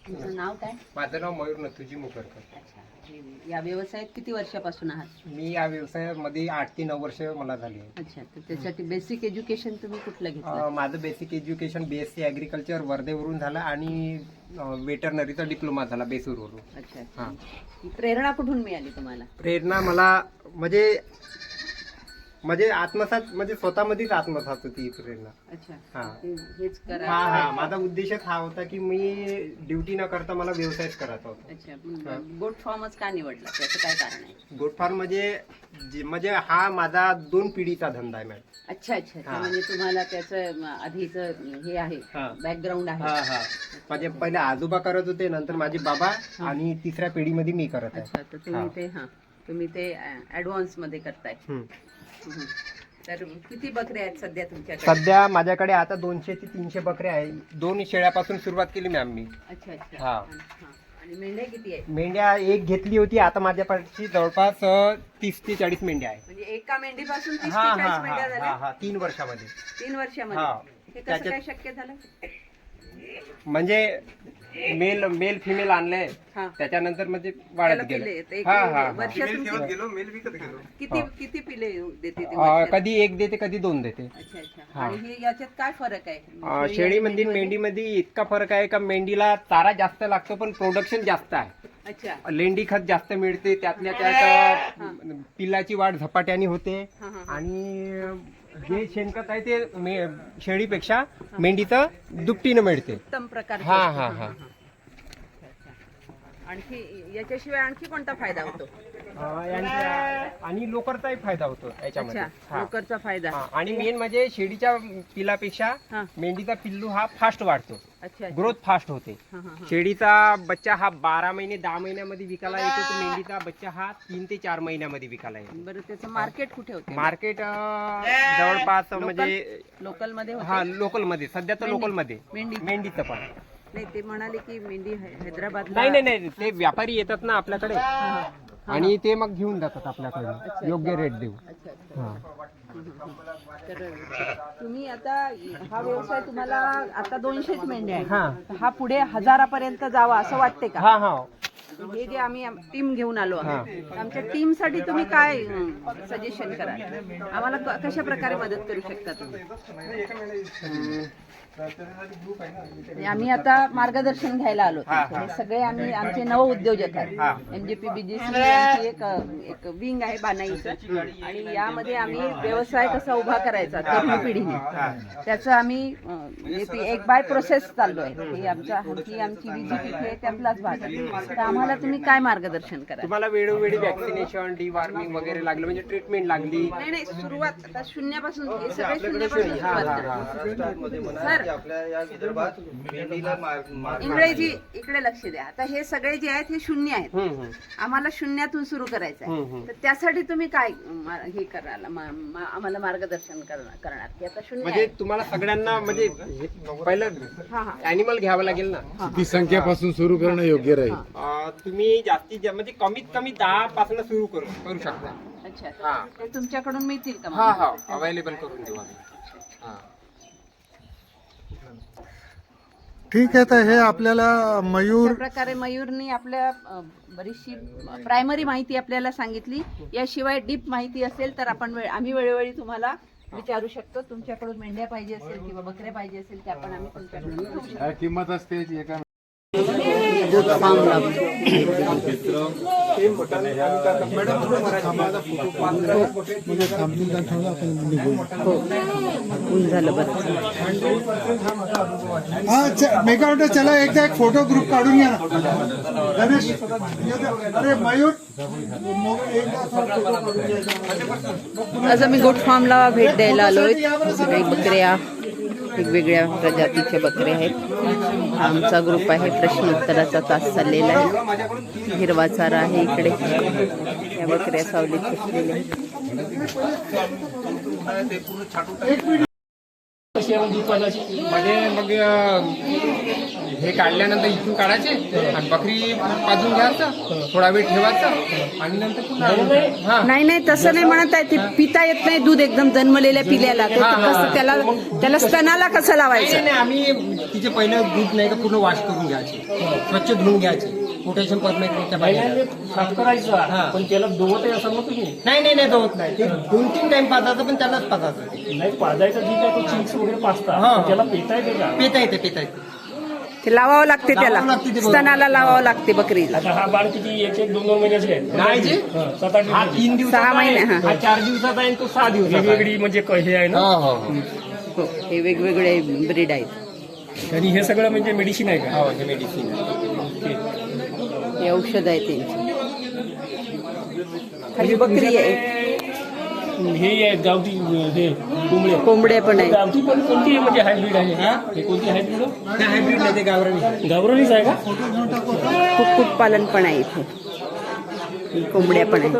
तुमचं नाव काय? माझं नाव मयूर नथुजी मुकरकर. अच्छा. या व्यवसायात किती वर्षापासून आहात? मी या व्यवसायामध्ये 8 ते 9 वर्ष मला झाली आहे. अच्छा. तर त्यासाठी बेसिक एज्युकेशन तुम्ही कुठलं घेतलं? माझं बेसिक एज्युकेशन BSc ॲग्रिकल्चर वर्धेवरून झालं आणि वेटरनरीचा डिप्लोमा झाला बेसूरवरून. अच्छा. हां. ही प्रेरणा कुठून मिळाली तुम्हाला? प्रेरणा मला म्हणजे आत्मसात म्हणजे स्वतःमध्येच आत्मसात होती ही प्रेरणा. अच्छा. हां. हेच करा. हा माझा उद्देशच हा होता की मी ड्युटी न करता मला व्यवसायच करायचा होता. अच्छा. गोट फार्मच का निवडला? त्याचं काय कारण आहे? गोट फार्म म्हणजे हा माझा 2 पिढीचा धंदा आहे मॅडम. अच्छा. अच्छा. हां. म्हणजे तुम्हाला त्याचं आधीचं हे आहे, हां. बॅकग्राऊंड आहे. हा माझे पहिले आजोबा करत होते, नंतर माझे बाबा आणि तिसऱ्या पिढीमध्ये मी करत आहे. अच्छा. तर तुम्ही ते ऍडव्हान्स मध्ये करताय. तर किती बकऱ्या आहेत सध्या तुमच्याकडे? सध्या माझ्याकडे आता 200 ते 300 बकऱ्या आहे. 2 शेळ्यापासून सुरुवात केली मॅम मी. अच्छा. अच्छा. हा. आणि मेंढ्या किती आहेत? मेंढ्या एक घेतली होती, आता माझ्यापाशी जवळपास 30 ते 40 मेंढ्या आहेत. म्हणजे एका मेंढीपासून 30 ते हा 40 मेंढ्या झाल्या? 3 वर्षामध्ये. 3 हा. वर्षामध्ये हे कसं त्याच्यात- काय शक्य झालं? म्हणजे मेल फिमेल आणले, हा. त्याच्यानंतर म्हणजे त्याला वाढत पिले गेले. आहेत. एक हा. वर्षातून किती पिले देते ते वर्षात? कधी एक देते, कधी 2 देते. अच्छा. अच्छा. हा. आणि हे याच्यात काय फरक आहे? शेळीमध्ये मेंढीमध्ये इतका फरक आहे का मेंढीला चारा जास्त लागतो पण प्रोडक्शन जास्त आहे. अच्छा. लेंडी खत जास्त मिळते, त्यातल्या त्यात पिल्लाची वाढ झपाट्याने होते हा. आणि जे शेणखत आहे ते शेळीपेक्षा मेंढीचं दुपटीनं मिळते. उत्तम प्रकार. हा. आणखी याच्याशिवाय आणखी कोणता फायदा होतो? आणि लोकरचाही फायदा होतो याच्यामध्ये. अच्छा. लोकरचा फायदा. आणि मेन म्हणजे शेळीच्या पिल्लापेक्षा हा. मेंढीचा पिल्लू हा फास्ट वाढतो, अच्छा. ग्रोथ फास्ट होते. शेळीचा बच्चा हा 12 महिने 10 महिन्यामध्ये विकायला येतो, तर मेंढीचा बच्चा हा 3 ते 4 महिन्यामध्ये विकायला येतो. बरं, त्याचं मार्केट कुठे होते? मार्केट जवळपास म्हणजे लोकल मध्ये होते? हा लोकल मध्ये, सध्या तर लोकल मध्ये मेंढी. मेंढीचं पण नाही, ते म्हणाले की मेंढी हैदराबाद. नाही ते व्यापारी येतात ना आपल्याकडे आणि ते मग घेऊन जातात आपल्याकडे योग्य रेट देऊ. अच्छा. तर तुम्ही आता हा व्यवसाय तुम्हाला आता 200च मेंढ्या आहेत, हा पुढे 1000पर्यंत जावा असं वाटते का? हा. हे जे आम्ही टीम घेऊन आलो आहोत, आमच्या टीम साठी तुम्ही काय सजेशन कराल? आम्हाला कशा प्रकारे मदत करू शकता तुम्ही? आम्ही आता मार्गदर्शन घ्यायला आलो. हे सगळे आम्ही आमचे नव उद्योजक आहेत. MJP BGC यांची एक विंग आहे बानाईचं, आणि यामध्ये आम्ही व्यवसाय कसा उभा करायचा तरुण पिढीने त्याचं आम्ही एक बाय प्रोसेस चाललो आहे. ही आमची BGP आहे, त्यातलाच भाग आहे. तर आम्हाला तुम्ही काय मार्गदर्शन करा? तुम्हाला वेळोवेळी वॅक्सिनेशन, डिवॉर्मिंग वगैरे लागलं म्हणजे ट्रीटमेंट लागली? नाही, सुरुवात आता शून्यापासून, हे सगळे शून्यापासून सुरुवात करा. इंग्रजी इकडे लक्ष द्या. आता हे सगळे जे आहेत हे शून्य आहेत, आम्हाला शून्यातून सुरू करायचं आहे. तर त्यासाठी तुम्ही काय हे कराल, आम्हाला मार्गदर्शन करणार की आता शून्य म्हणजे तुम्हाला सगळ्यांना म्हणजे पहिलं ॲनिमल घ्यावं लागेल ना. किती संख्यापासून सुरू करणं योग्य राहील? तुम्ही म्हणजे कमीत कमी 10 पासून सुरू करू शकता. अच्छा. ते तुमच्याकडून मिळतील का? हा अवेलेबल करून देऊ आम्ही. ठीक आहे. तर हे आपल्याला मयूर प्रकारे मयूरनी आपल्या बरीचशी प्रायमरी माहिती आपल्याला सांगितली. याशिवाय डीप माहिती असेल तर आम्ही वेळोवेळी तुम्हाला विचारू शकतो. तुमच्याकडून मेंढ्या पाहिजे असेल किंवा बकऱ्या पाहिजे असेल ते आपण आम्ही तुमच्याकडून घेऊ शकतो. काय किंमत असते एका? मेगा ऑर्डर चला, एकदा एक फोटो ग्रुप काढून घ्या ना गणेश. अरे मयूर, आज आम्ही गोट फार्मला भेट द्यायला आलोय. काही बकऱ्या, वेगवेगळ्या प्रजातीच्या बकऱ्या आहेत. आमचा ग्रुप आहे. प्रश्न उत्तराचा तास चाललेला आहे. हिरवा चारा आहे इकडे. या बकऱ्या सावलीत बसलेल्या आहेत. म्हणजे मग हे काढल्यानंतर इथून काढायचे आणि बकरी पाजून घ्यायचं, थोडा वेळ ठेवायचं आणि नंतर पुन्हा हा. नाही नाही तसं नाही म्हणत आहे, ते पिता येत नाही दूध एकदम जन्मलेल्या पिल्याला. ते कसं त्याला स्तनाला कसं लावायचं? नाही, आम्ही तिचे पहिलं दूध नाही का पूर्ण वॉश करून घ्यायचे, स्वच्छ धुवून घ्यायचे, पोटॅशियम परमॅग्नेटच्या पाहिजे साफ करायचं, पण त्याला दोघतही असं ना तुम्ही. नाही धुवत नाही, ते 2-3 टाइम पाजायचं, पण त्यालाच पाजायचं. नाही पाजायचं ठीक आहे, तो चिंच वगैरे पाजता, हा. त्याला पेता येते का? पेता येते. ते लावावं लागते त्याला, लावावं लागते ते बरोबर. स्तनाला लावावं लागते बकरीला. आता हा बाळ किती 1-2 महिन्याचे आहे? नाही जी, 7-8 हा 3 दिवसाचा 6 महिने, आहे, हा. हा 4 दिवसाचा आहे, तो 6 दिवसाचा आहे. वेगवेगळी म्हणजे हे आहे ना. हो. हो, हे वेगवेगळे ब्रीड आहेत. आणि हे सगळं म्हणजे मेडिसिन आहे का? हो, हे मेडिसिन आहे. हे औषध आहे त्यांची. खाली बकरी आहे, हे आहे गावठी, हे कोंबड्या पण आहेत. गावठी पण कोणती म्हणजे हायब्रिड आहे? हे कोणती हायब्रिड? ते हायब्रिड नाही, ते गावरानी. गावरानीच आहे का? कुक्कुटपालन पण आहे इथे, कोंबड्या पण आहेत.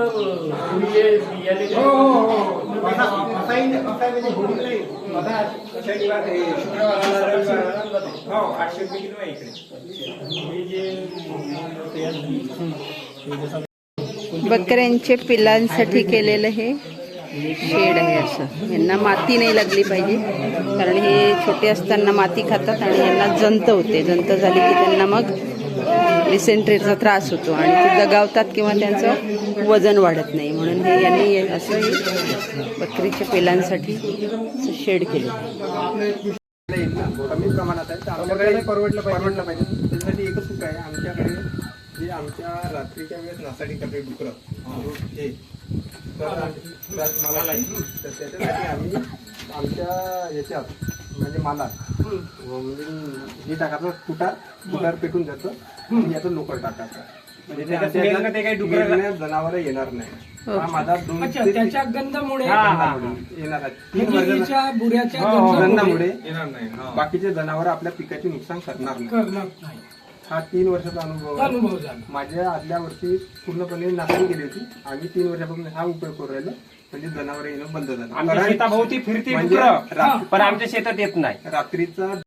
बकऱ्यांचे पिल्लांसाठी केलेलं हे शेड आहे. असं यांना माती नाही लागली पाहिजे, कारण हे छोटे असताना माती खातात आणि यांना जंत होते. जंत झाली की त्यांना मग डिसेंट्रीचा त्रास होतो आणि ते दगावतात किंवा त्यांचं वजन वाढत नाही. म्हणून हे यांनी असं हे बकरीच्या पिल्लांसाठी शेड केलं. कमी प्रमाणात आहे, तर आमच्याकडे परवडलं पाहिजे. त्याच्यासाठी एकच उपाय आहे आमच्याकडे, जे आमच्या रात्रीच्या वेळेस नासाडी करते डुकरं हे, तर मला नाही, तर त्याच्यासाठी आम्ही आमच्या याच्यात म्हणजे मला हे टाकायचं, फुटार पेटून जातं आणि याचं लोकर टाकायचं, म्हणजे ते काही डुकरं जनावर येणार नाही. हा माझा 2 ते त्याच्या गंधामुळे येणार आहे. 3 वर्षाच्या बुऱ्याच्या गंधामुळे येणार नाही. बाकीचे जनावर आपल्या पिकाचे नुकसान करणार नाही. करणार नाही. हा 3 वर्षाचा अनुभव झाला. माझ्या आदल्या वर्षी पूर्णपणे नासाडी गेली होती. आम्ही 3 वर्षापासून हा उपयोग करू राहिलो, म्हणजे जनावर येणं बंद झालं. आमच्या शेताभोवती फिरते म्हणजे डुकरं, पण आमच्या शेतात येत नाही. रात्रीचा